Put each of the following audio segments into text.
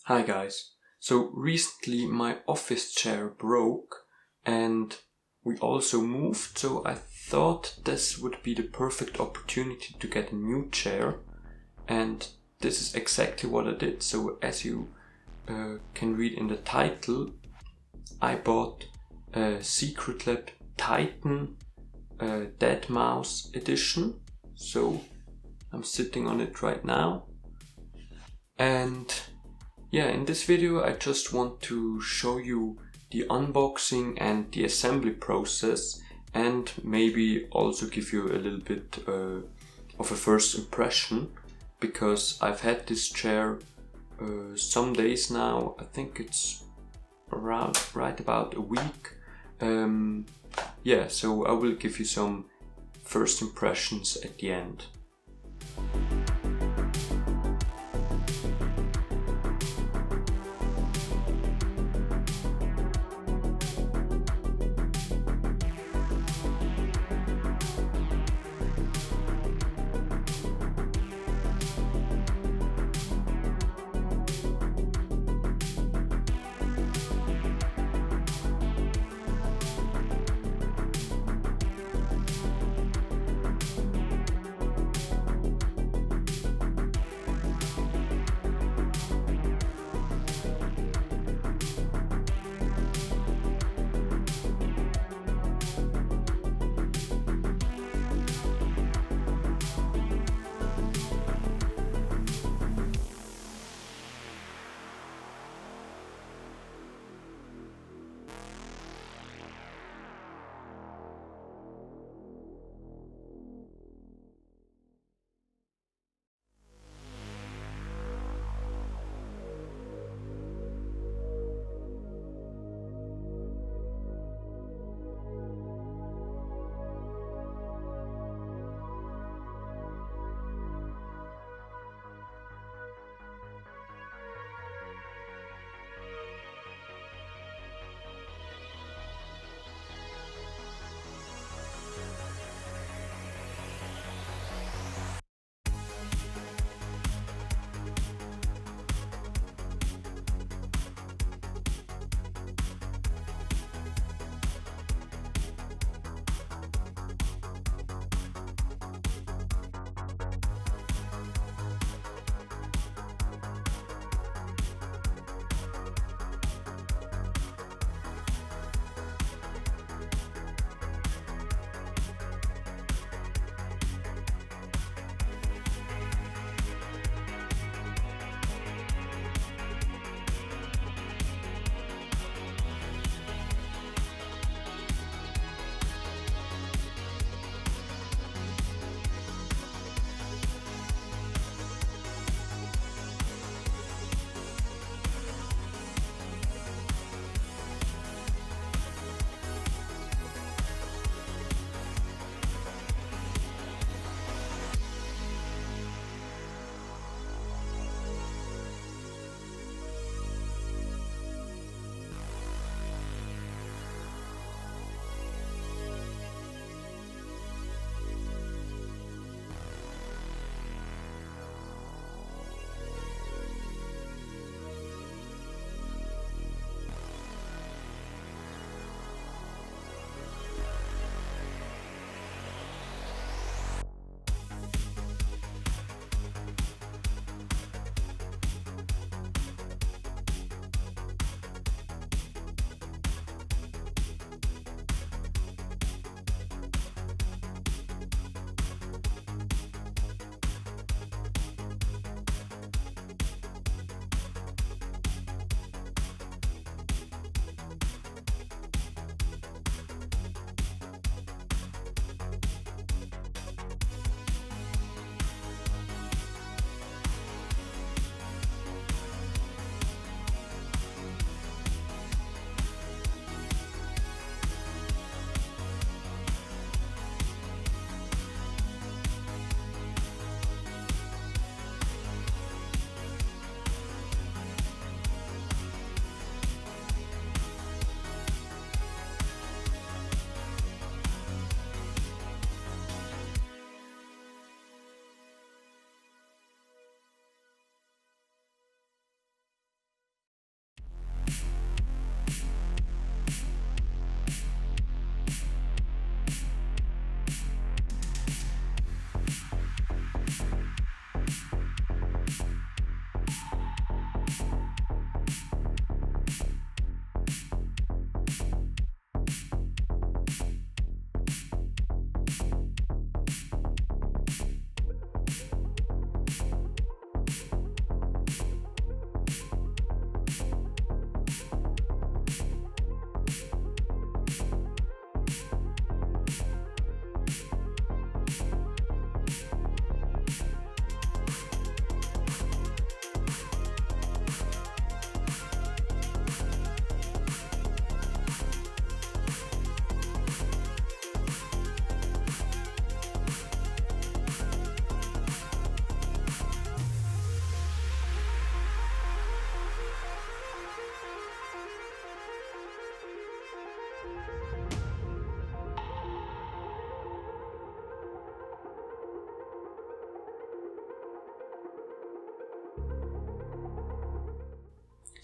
Hi guys. So recently my office chair broke and we also moved, so I thought this would be the perfect opportunity to get a new chair, and this is exactly what I did. So as you can read in the title, I bought a Secretlab Titan deadmau5 edition. So I'm sitting on it right now, and yeah, in this video I just want to show you the unboxing and the assembly process, and maybe also give you a little bit of a first impression, because I've had this chair some days now. I think it's right about a week. Yeah, so I will give you some first impressions at the end.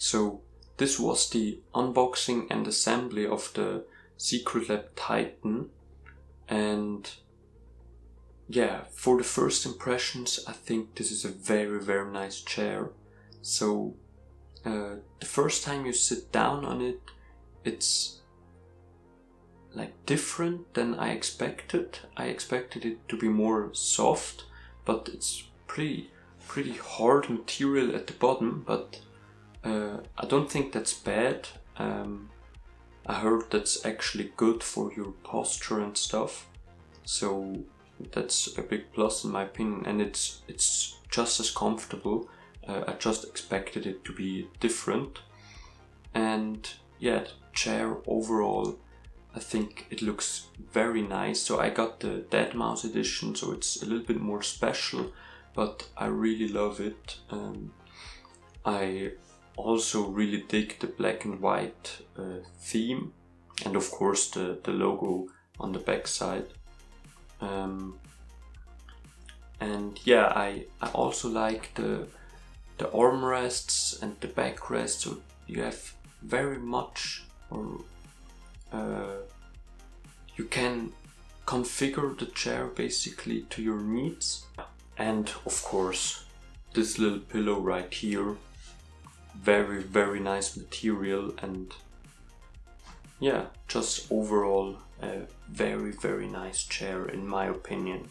So this was the unboxing and assembly of the Secretlab Titan, and yeah, for the first impressions I think this is a very nice chair. So the first time you sit down on it, it's like different than I expected. I expected it to be more soft, but it's pretty hard material at the bottom, but I don't think that's bad. I heard that's actually good for your posture and stuff, so that's a big plus in my opinion, and it's just as comfortable. I just expected it to be different. And yeah, the chair overall, I think it looks very nice. So I got the deadmau5 edition, so it's a little bit more special, but I really love it. I also really dig the black and white theme, and of course the logo on the back side. And yeah, I also like the armrests and the backrest, so you have very much, or you can configure the chair basically to your needs. And of course this little pillow right here, very nice material, and yeah, just overall a very nice chair in my opinion.